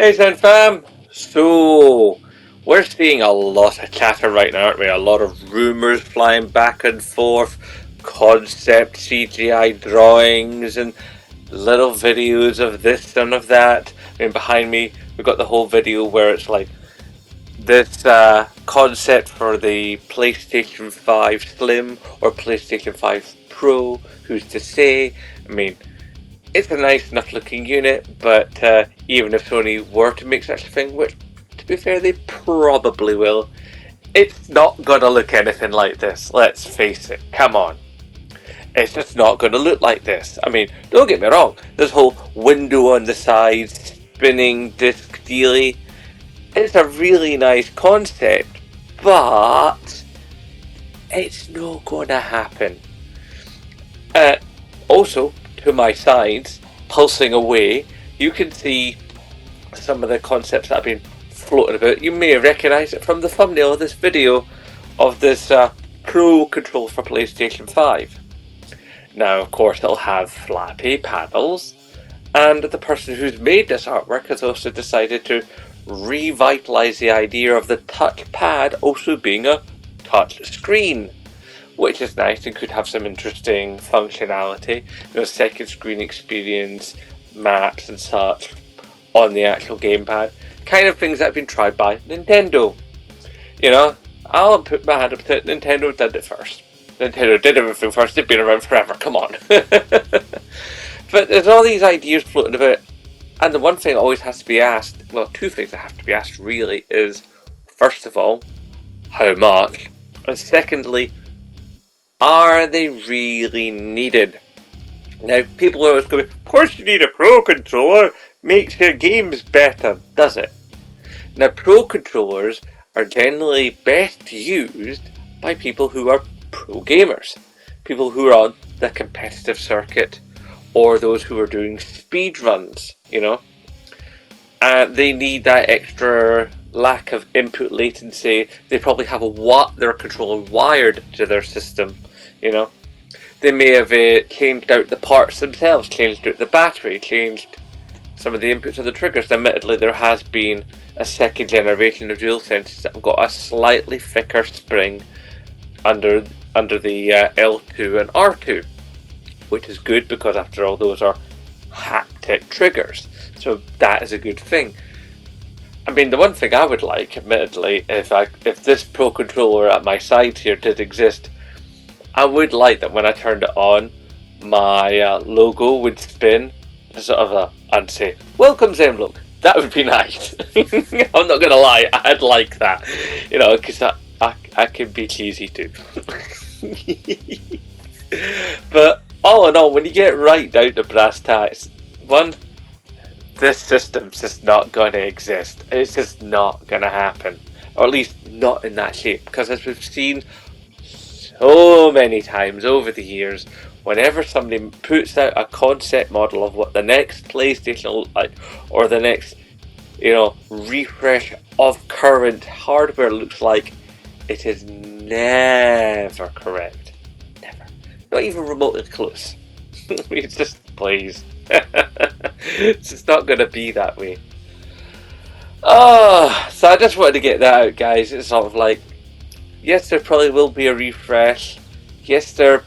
Hey Zen fam! So, we're seeing a lot of chatter right now, aren't we? A lot of rumours flying back and forth, concept CGI drawings and little videos of this and of that. I mean, behind me, we've got the whole video where it's like this concept for the PlayStation 5 Slim or PlayStation 5 Pro, who's to say? I mean, it's a nice enough looking unit, but even if Sony were to make such a thing, which to be fair they probably will, it's not gonna look anything like this, let's face it, come on. It's just not gonna look like this. I mean, don't get me wrong, this whole window on the side, spinning disc dealy, it's a really nice concept, but it's not gonna happen. Also, to my sides, pulsing away, you can see some of the concepts that have been floating about. You may recognise it from the thumbnail of this video of this Pro control for PlayStation 5. Now, of course, it'll have flappy paddles, and the person who's made this artwork has also decided to revitalise the idea of the touchpad also being a touch screen, which is nice and could have some interesting functionality, second screen experience, maps and such on the actual gamepad, kind of things that have been tried by Nintendo. I'll put my hand up to it, Nintendo did it first. Nintendo did everything first, they've been around forever, come on. But there's all these ideas floating about, and the one thing always has to be asked, well, two things that have to be asked really is, first of all, how much? And secondly, are they really needed? Now, people are always going, of course you need a Pro controller, makes your games better, does it? Now, Pro controllers are generally best used by people who are pro gamers, people who are on the competitive circuit, or those who are doing speed runs, they need that extra lack of input latency. They probably have their controller wired to their system, They may have changed out the parts themselves, changed out the battery, changed some of the inputs of the triggers. Admittedly, there has been a second generation of Dualsenses that have got a slightly thicker spring under the L2 and R2, which is good because after all those are haptic triggers, so that is a good thing. I mean, the one thing I would like, admittedly, if this Pro controller at my side here did exist, I would like that when I turned it on, my logo would spin, sort of and say, "Welcome Zen look." That would be nice. I'm not gonna lie, I'd like that, because I can be cheesy too. But all in all, when you get right down to brass tacks, this system's just not going to exist. It's just not going to happen. Or at least not in that shape. Because as we've seen so many times over the years, whenever somebody puts out a concept model of what the next PlayStation will look like, or the next, refresh of current hardware looks like, it is never correct. Never. Not even remotely close. It's just, please. It's just not going to be that way. So I just wanted to get that out, guys. It's sort of like, yes, there probably will be a refresh. Yes, there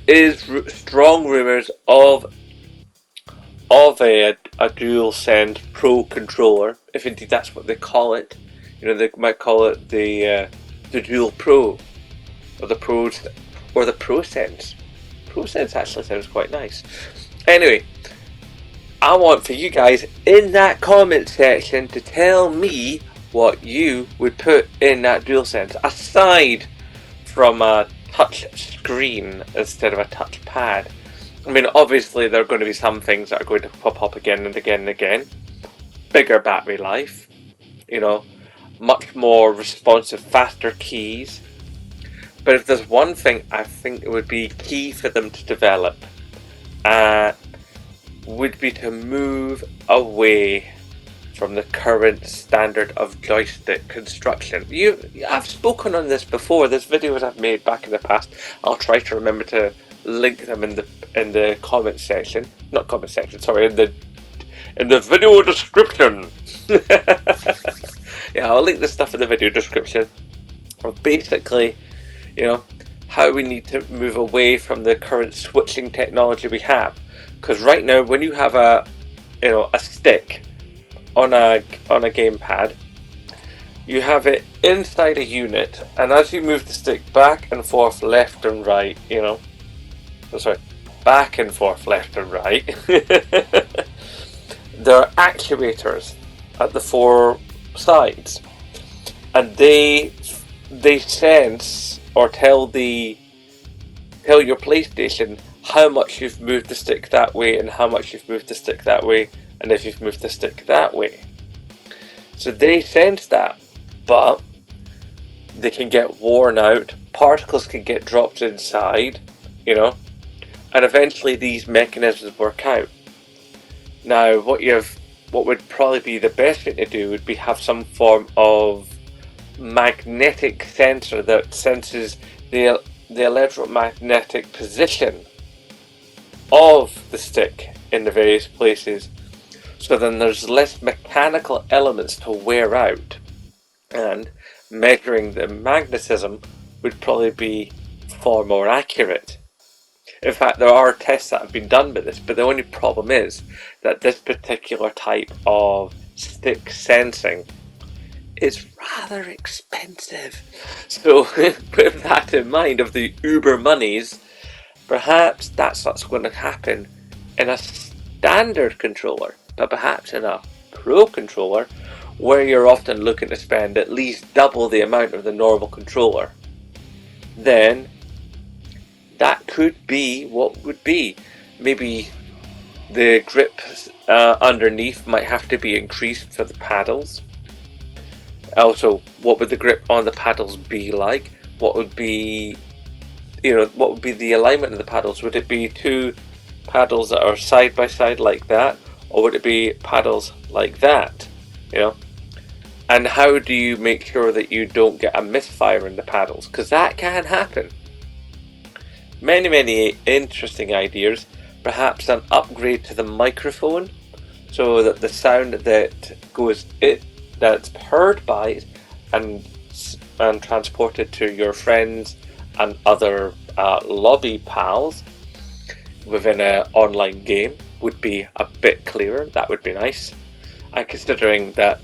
is strong rumours of a Dualsense Pro controller, if indeed that's what they call it. They might call it the Dual Pro, or the Pros, or the ProSense. ProSense actually sounds quite nice. Anyway, I want for you guys in that comment section to tell me what you would put in that Dualsense, aside from a touch screen instead of a touch pad. I mean, obviously there are going to be some things that are going to pop up again and again and again. Bigger battery life, much more responsive, faster keys. But if there's one thing I think it would be key for them to develop, would be to move away from the current standard of joystick construction. I've spoken on this before. There's videos I've made back in the past. I'll try to remember to link them in the comment section. Not comment section, sorry, in the in the video description. Yeah, I'll link the stuff in the video description of basically, you know, how we need to move away from the current switching technology we have. Because right now, when you have a stick on a gamepad, you have it inside a unit, and as you move the stick back and forth, left and right, back and forth, left and right, there are actuators at the four sides, and they sense or tell your PlayStation how much you've moved the stick that way and how much you've moved the stick that way, and if you've moved the stick that way. So they sense that, but they can get worn out, particles can get dropped inside, and eventually these mechanisms work out. Now, what would probably be the best thing to do would be have some form of magnetic sensor that senses the electromagnetic position of the stick in the various places, so then there's less mechanical elements to wear out, and measuring the magnetism would probably be far more accurate. In fact, there are tests that have been done with this, but the only problem is that this particular type of stick sensing is rather expensive. So with that in mind, of the uber monies, perhaps that's what's going to happen in a standard controller, but perhaps in a pro controller, where you're often looking to spend at least double the amount of the normal controller. Then that could be what would be. Maybe the grip underneath might have to be increased for the paddles. Also, what would the grip on the paddles be like? What would be the alignment of the paddles? Would it be two paddles that are side by side like that, or would it be paddles like that? And how do you make sure that you don't get a misfire in the paddles? Because that can happen. Many interesting ideas. Perhaps an upgrade to the microphone, so that the sound that's heard by and transported to your friends and other lobby pals within an online game would be a bit clearer. That would be nice. And considering that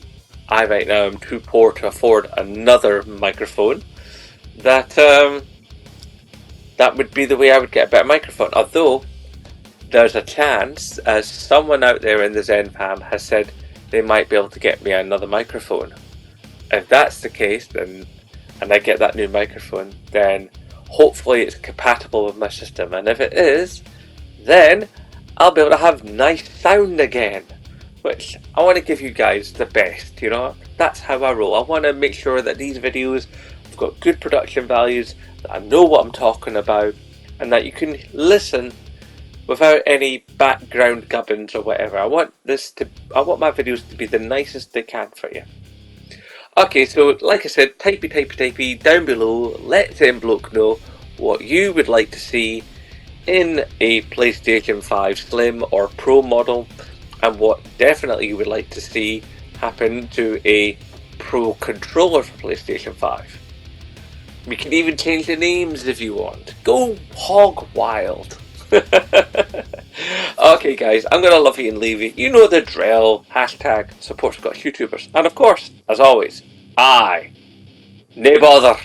I right now am too poor to afford another microphone, that would be the way I would get a better microphone. Although there's a chance, as someone out there in the ZenFam has said, they might be able to get me another microphone. If that's the case, then, and I get that new microphone, then hopefully it's compatible with my system. And if it is, then I'll be able to have nice sound again. Which I want to give you guys the best, That's how I roll. I want to make sure that these videos have got good production values, that I know what I'm talking about, and that you can listen without any background gubbins or whatever. I want my videos to be the nicest they can for you. Okay, so like I said, typey down below. Let bloke know what you would like to see in a PlayStation 5 Slim or Pro model, and what definitely you would like to see happen to a Pro controller for PlayStation 5. We can even change the names if you want. Go hog wild. Okay guys, I'm gonna love you and leave you. You know the drill. # support Scottish YouTubers. And of course, as always, nae bother.